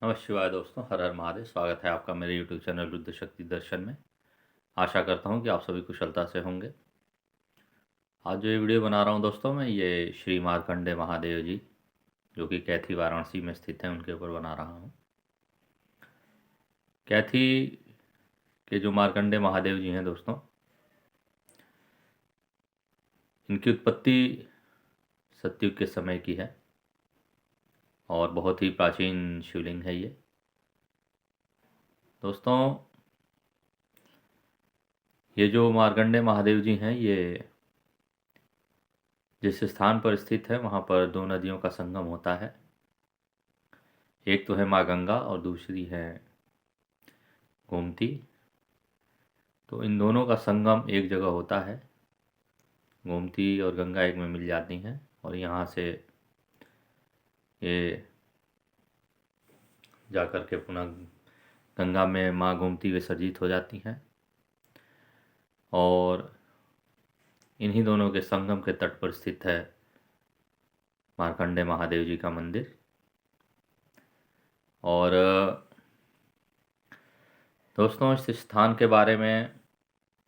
नमः शिवाय दोस्तों, हर हर महादेव। स्वागत है आपका मेरे यूट्यूब चैनल रुद्र शक्ति दर्शन में। आशा करता हूँ कि आप सभी कुशलता से होंगे। आज जो ये वीडियो बना रहा हूँ दोस्तों मैं, ये श्री मार्कंडे महादेव जी जो कि कैथी वाराणसी में स्थित है, उनके ऊपर बना रहा हूँ। कैथी के जो मार्कंडे महादेव जी हैं दोस्तों, इनकी उत्पत्ति सतयुग के समय की है और बहुत ही प्राचीन शिवलिंग है ये दोस्तों। ये जो मार्कंडे महादेव जी हैं, ये जिस स्थान पर स्थित है वहाँ पर दो नदियों का संगम होता है। एक तो है माँ गंगा और दूसरी है गोमती। तो इन दोनों का संगम एक जगह होता है। गोमती और गंगा एक में मिल जाती हैं और यहाँ से ये जाकर के पुनः गंगा में माँ गोमती विसर्जित हो जाती हैं और इन्हीं दोनों के संगम के तट पर स्थित है मार्कंडे महादेव जी का मंदिर। और दोस्तों, इस स्थान के बारे में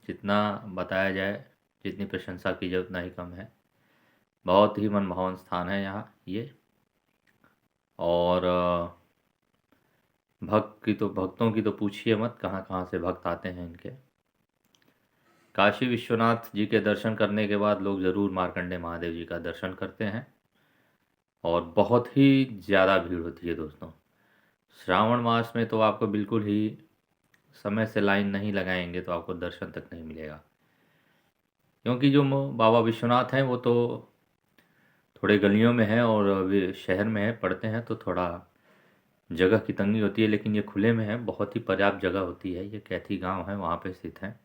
जितना बताया जाए, जितनी प्रशंसा की जाए उतना ही कम है। बहुत ही मनभावन स्थान है यहाँ ये। और भक्तों की तो पूछिए मत, कहाँ कहाँ से भक्त आते हैं इनके। काशी विश्वनाथ जी के दर्शन करने के बाद लोग ज़रूर मार्कंडे महादेव जी का दर्शन करते हैं और बहुत ही ज़्यादा भीड़ होती है दोस्तों। श्रावण मास में तो आपको बिल्कुल ही समय से लाइन नहीं लगाएंगे तो आपको दर्शन तक नहीं मिलेगा, क्योंकि जो बाबा विश्वनाथ हैं वो तो थोड़े गलियों में है और वे शहर में है, पड़ते हैं तो थोड़ा जगह की तंगी होती है। लेकिन ये खुले में है, बहुत ही पर्याप्त जगह होती है। ये कैथी गांव है, वहाँ पे स्थित है।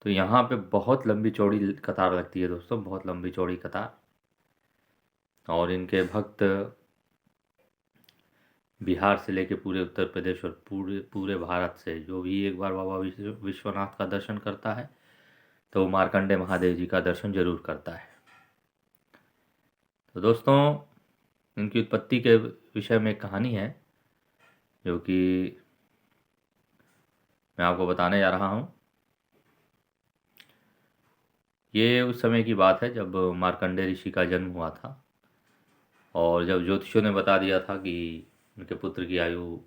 तो यहाँ पे बहुत लंबी चौड़ी कतार लगती है दोस्तों, बहुत लंबी चौड़ी कतार। और इनके भक्त बिहार से लेके पूरे उत्तर प्रदेश और पूरे पूरे भारत से, जो भी एक बार बाबा विश्वनाथ का दर्शन करता है तो मार्कंडे महादेव जी का दर्शन जरूर करता है। तो दोस्तों, इनकी उत्पत्ति के विषय में एक कहानी है जो कि मैं आपको बताने जा रहा हूँ। ये उस समय की बात है जब मार्कंडे ऋषि का जन्म हुआ था और जब ज्योतिषियों ने बता दिया था कि उनके पुत्र की आयु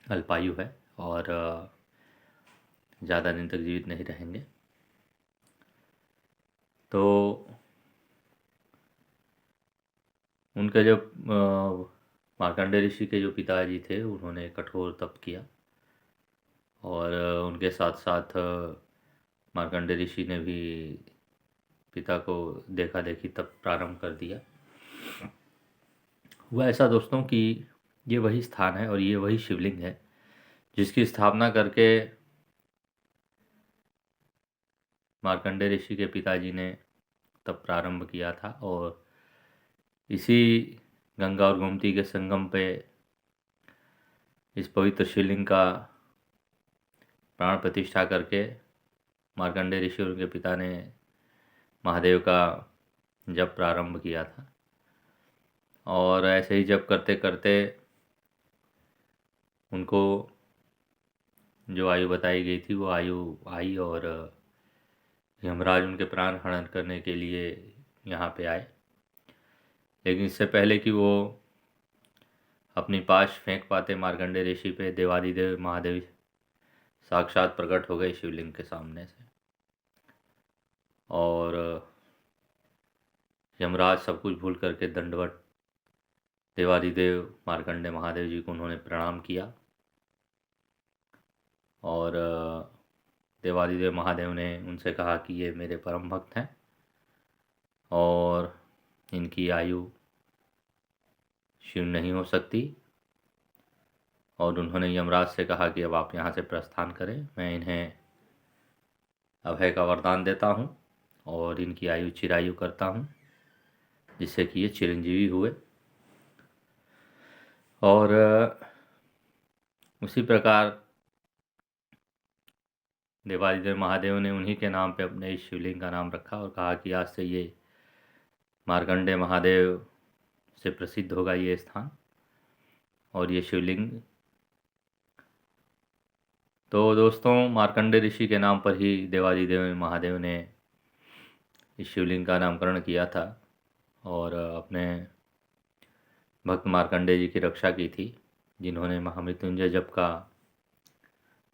अल्पायु है और ज़्यादा दिन तक जीवित नहीं रहेंगे। तो उनके जो मार्कंडे ऋषि के जो पिताजी थे, उन्होंने कठोर तप किया और उनके साथ साथ मार्कंडे ऋषि ने भी पिता को देखा देखी तप प्रारंभ कर दिया। हुआ ऐसा दोस्तों कि ये वही स्थान है और ये वही शिवलिंग है जिसकी स्थापना करके मार्कंडे ऋषि के पिताजी ने तप प्रारंभ किया था। और इसी गंगा और गोमती के संगम पे इस पवित्र शिवलिंग का प्राण प्रतिष्ठा करके मार्कंडे ऋषि और उनके पिता ने महादेव का जप प्रारंभ किया था। और ऐसे ही जप करते करते उनको जो आयु बताई गई थी वो आयु आई और यमराज उनके प्राण हरण करने के लिए यहाँ पे आए। लेकिन इससे पहले कि वो अपनी पाश फेंक पाते मार्कंडे ऋषि पे, देवादिदेव महादेव साक्षात प्रकट हो गए शिवलिंग के सामने से। और यमराज सब कुछ भूल करके दंडवत देवादिदेव मार्कंडे महादेव जी को उन्होंने प्रणाम किया और देवादिदेव महादेव ने उनसे कहा कि ये मेरे परम भक्त हैं और इनकी आयु क्षीण नहीं हो सकती। और उन्होंने यमराज से कहा कि अब आप यहाँ से प्रस्थान करें, मैं इन्हें अभय का वरदान देता हूँ और इनकी आयु चिरायु करता हूँ, जिससे कि ये चिरंजीवी हुए। और उसी प्रकार देवादिदेव महादेव ने उन्हीं के नाम पे अपने इस शिवलिंग का नाम रखा और कहा कि आज से ये मार्कंडे महादेव से प्रसिद्ध होगा ये स्थान। और ये शिवलिंग, तो दोस्तों मार्कंडे ऋषि के नाम पर ही देवादिदेव महादेव ने इस शिवलिंग का नामकरण किया था और अपने भक्त मार्कंडे जी की रक्षा की थी, जिन्होंने महामृत्युंजय जप का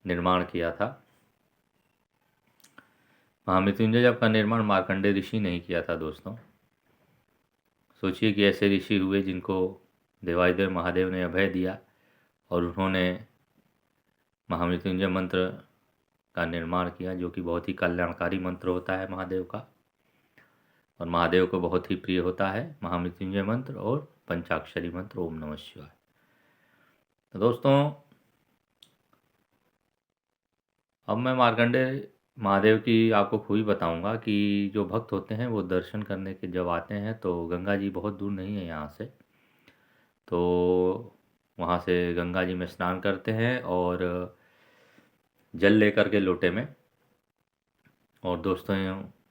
निर्माण किया था। महामृत्युंजय जप का निर्माण मार्कंडे ऋषि ने ही किया था दोस्तों। सोचिए कि ऐसे ऋषि हुए जिनको देवादिदेव महादेव ने अभय दिया और उन्होंने महामृत्युंजय मंत्र का निर्माण किया, जो कि बहुत ही कल्याणकारी मंत्र होता है महादेव का, और महादेव को बहुत ही प्रिय होता है महामृत्युंजय मंत्र और पंचाक्षरी मंत्र ओम नमः शिवाय। तो दोस्तों अब मैं मार्कंडे महादेव की आपको खूबी बताऊंगा कि जो भक्त होते हैं वो दर्शन करने के जब आते हैं तो गंगा जी बहुत दूर नहीं है यहाँ से, तो वहाँ से गंगा जी में स्नान करते हैं और जल लेकर के लोटे में, और दोस्तों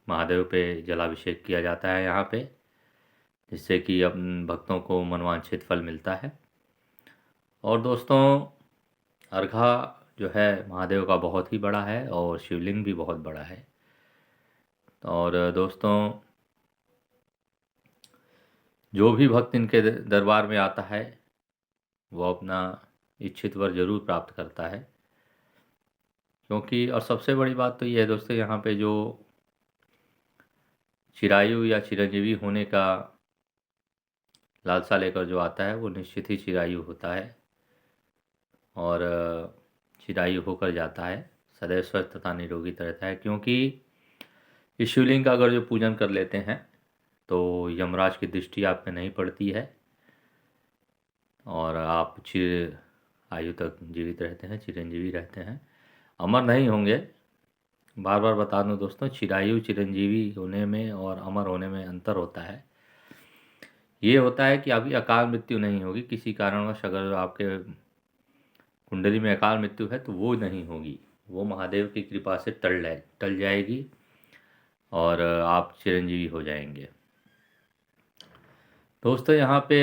महादेव पे जलाभिषेक किया जाता है यहाँ पे, जिससे कि अपन भक्तों को मनवांछित फल मिलता है। और दोस्तों अर्घा जो है महादेव का बहुत ही बड़ा है और शिवलिंग भी बहुत बड़ा है। और दोस्तों जो भी भक्त इनके दरबार में आता है वो अपना इच्छित वर जरूर प्राप्त करता है, क्योंकि और सबसे बड़ी बात तो ये है दोस्तों, यहाँ पे जो चिरायु या चिरंजीवी होने का लालसा लेकर जो आता है वो निश्चित ही चिरायु होता है और चिरायु होकर जाता है, सदैव स्वस्थ तथा निरोगी रहता है। क्योंकि इस शिवलिंग का अगर जो पूजन कर लेते हैं तो यमराज की दृष्टि आप पे नहीं पड़ती है और आप चिर आयु तक जीवित रहते हैं, चिरंजीवी रहते हैं, अमर नहीं होंगे। बार बार बता दूं दोस्तों, चिरायु चिरंजीवी होने में और अमर होने में अंतर होता है। ये होता है कि अभी अकाल मृत्यु नहीं होगी, किसी कारणवश अगर आपके कुंडली में अकाल मृत्यु है तो वो नहीं होगी, वो महादेव की कृपा से टल जाएगी और आप चिरंजीवी हो जाएंगे। दोस्तों यहाँ पे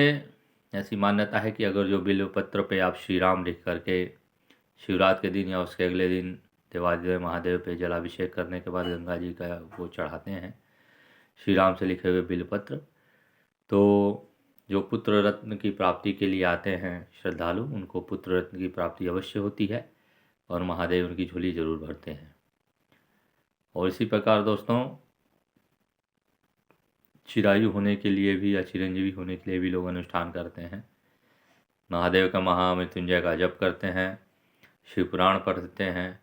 ऐसी मान्यता है कि अगर जो बिल्व पत्र पे आप श्री राम लिख करके शिवरात के दिन या उसके अगले दिन देवादिदेव महादेव पे जलाभिषेक करने के बाद गंगा जी का वो चढ़ाते हैं श्री राम से लिखे हुए बिलपत्र, तो जो पुत्र रत्न की प्राप्ति के लिए आते हैं श्रद्धालु, उनको पुत्र रत्न की प्राप्ति अवश्य होती है और महादेव उनकी झोली जरूर भरते हैं। और इसी प्रकार दोस्तों चिरायु होने के लिए भी या चिरंजीवी होने के लिए भी लोग अनुष्ठान करते हैं, महादेव का महामृत्युंजय का जप करते हैं, शिव पुराण पढ़ते हैं,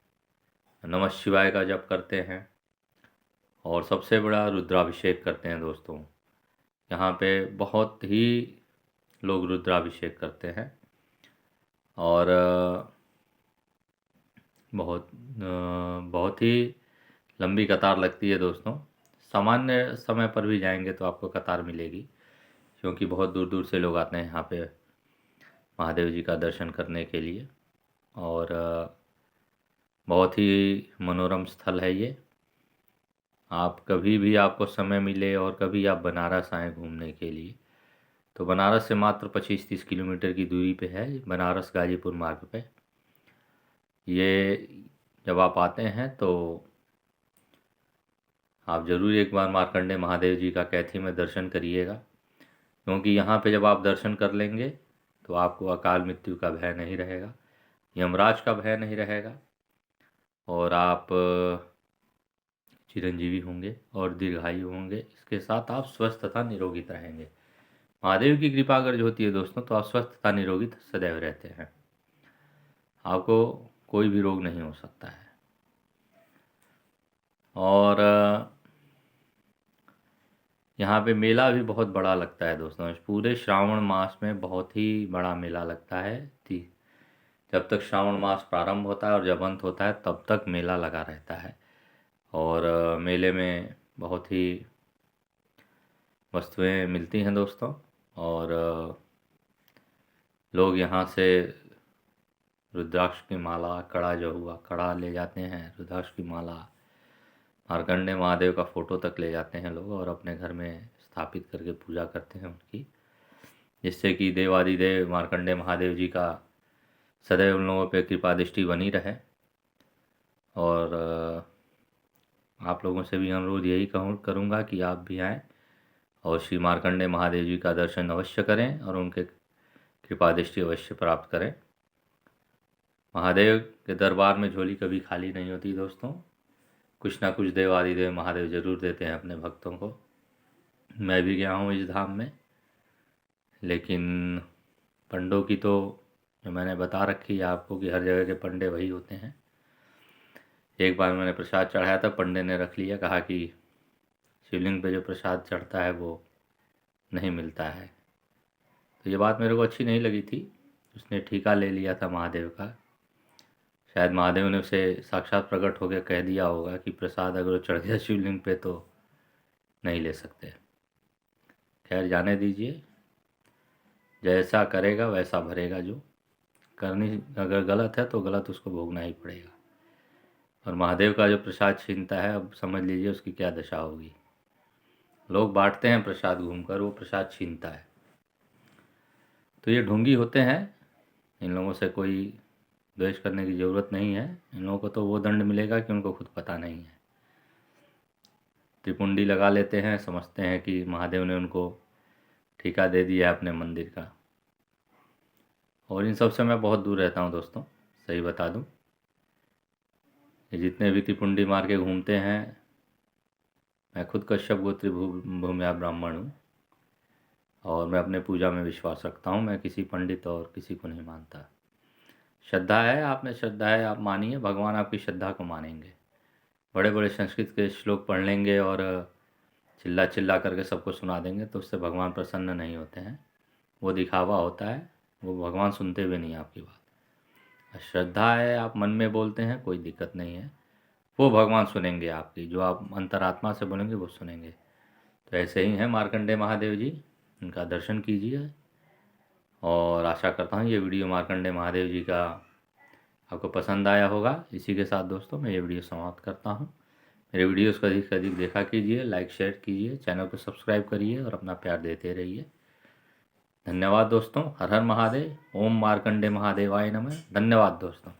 नमः शिवाय का जप करते हैं और सबसे बड़ा रुद्राभिषेक करते हैं। दोस्तों यहाँ पे बहुत ही लोग रुद्राभिषेक करते हैं और बहुत ही लंबी कतार लगती है दोस्तों। सामान्य समय पर भी जाएंगे तो आपको कतार मिलेगी, क्योंकि बहुत दूर दूर से लोग आते हैं यहाँ पे महादेव जी का दर्शन करने के लिए और बहुत ही मनोरम स्थल है ये। आप कभी भी आपको समय मिले और कभी आप बनारस आएँ घूमने के लिए तो बनारस से मात्र 25-30 किलोमीटर की दूरी पे है, बनारस गाजीपुर मार्ग पे। ये जब आप आते हैं तो आप ज़रूर एक बार मार्कंडे महादेव जी का कैथी में दर्शन करिएगा, क्योंकि यहाँ पे जब आप दर्शन कर लेंगे तो आपको अकाल मृत्यु का भय नहीं रहेगा, यमराज का भय नहीं रहेगा और आप चिरंजीवी होंगे और दीर्घायु होंगे। इसके साथ आप स्वस्थ तथा निरोगी रहेंगे। महादेव की कृपा अगर जो होती है दोस्तों तो आप स्वस्थ तथा निरोगी सदैव रहते हैं, आपको कोई भी रोग नहीं हो सकता है। और यहाँ पे मेला भी बहुत बड़ा लगता है दोस्तों, इस पूरे श्रावण मास में बहुत ही बड़ा मेला लगता है। जब तक श्रावण मास प्रारंभ होता है और जब अंत होता है तब तक मेला लगा रहता है और मेले में बहुत ही वस्तुएं मिलती हैं दोस्तों और लोग यहाँ से रुद्राक्ष की माला, कड़ा जो हुआ कड़ा ले जाते हैं, रुद्राक्ष की माला, मार्कंडे महादेव का फ़ोटो तक ले जाते हैं लोग और अपने घर में स्थापित करके पूजा करते हैं उनकी। जिससे कि देवादिदेव मार्कंडेय महादेव जी का सदैव उन लोगों पर कृपा दृष्टि बनी रहे। और आप लोगों से भी अनुरोध यही करूँगा कि आप भी आएँ और श्री मार्कंडेय महादेव जी का दर्शन अवश्य करें और उनके कृपा दृष्टि अवश्य प्राप्त करें। महादेव के दरबार में झोली कभी खाली नहीं होती दोस्तों, कुछ ना कुछ देवादिदेव महादेव जरूर देते हैं अपने भक्तों को। मैं भी गया हूँ इस धाम में, लेकिन पंडों की तो जो मैंने बता रखी है आपको कि हर जगह के पंडे वही होते हैं। एक बार मैंने प्रसाद चढ़ाया था, पंडे ने रख लिया, कहा कि शिवलिंग पे जो प्रसाद चढ़ता है वो नहीं मिलता है। तो ये बात मेरे को अच्छी नहीं लगी थी। उसने ठेका ले लिया था महादेव का। शायद महादेव ने उसे साक्षात प्रकट होकर कह दिया होगा कि प्रसाद अगर चढ़ गया शिवलिंग पे तो नहीं ले सकते। खैर जाने दीजिए, जैसा करेगा वैसा भरेगा। जो करनी अगर गलत है तो गलत उसको भोगना ही पड़ेगा। और महादेव का जो प्रसाद छीनता है, अब समझ लीजिए उसकी क्या दशा होगी। लोग बांटते हैं प्रसाद घूमकर, वो प्रसाद छीनता है। तो ये ढोंगी होते हैं, इन लोगों से कोई द्वेष करने की ज़रूरत नहीं है। इन लोगों को तो वो दंड मिलेगा कि उनको खुद पता नहीं है। त्रिपुंडी लगा लेते हैं, समझते हैं कि महादेव ने उनको ठेका दे दिया है अपने मंदिर का। और इन सब से मैं बहुत दूर रहता हूँ दोस्तों, सही बता दूँ। ये जितने भी त्रिपुंडी मार के घूमते हैं, मैं खुद कश्यप गोत्री भूम्या ब्राह्मण हूँ और मैं अपने पूजा में विश्वास रखता हूँ। मैं किसी पंडित और किसी को नहीं मानता। श्रद्धा है, आप में श्रद्धा है, आप मानिए, भगवान आपकी श्रद्धा को मानेंगे। बड़े बड़े संस्कृत के श्लोक पढ़ लेंगे और चिल्ला चिल्ला करके सबको सुना देंगे तो उससे भगवान प्रसन्न नहीं होते हैं। वो दिखावा होता है, वो भगवान सुनते हुए नहीं आपकी बात। श्रद्धा है, आप मन में बोलते हैं, कोई दिक्कत नहीं है, वो भगवान सुनेंगे आपकी। जो आप अंतरात्मा से बोलेंगे वो सुनेंगे। तो ऐसे ही हैं मार्कंडेय महादेव जी, इनका दर्शन कीजिए। और आशा करता हूँ ये वीडियो मार्कंडेय महादेव जी का आपको पसंद आया होगा। इसी के साथ दोस्तों मैं ये वीडियो समाप्त करता हूँ। मेरे वीडियोस को अधिक से अधिक देखा कीजिए, लाइक शेयर कीजिए, चैनल को सब्सक्राइब करिए और अपना प्यार देते रहिए। धन्यवाद दोस्तों। हर हर महादेव। ओम मार्कंडेय महादेवाय नमः। धन्यवाद दोस्तों।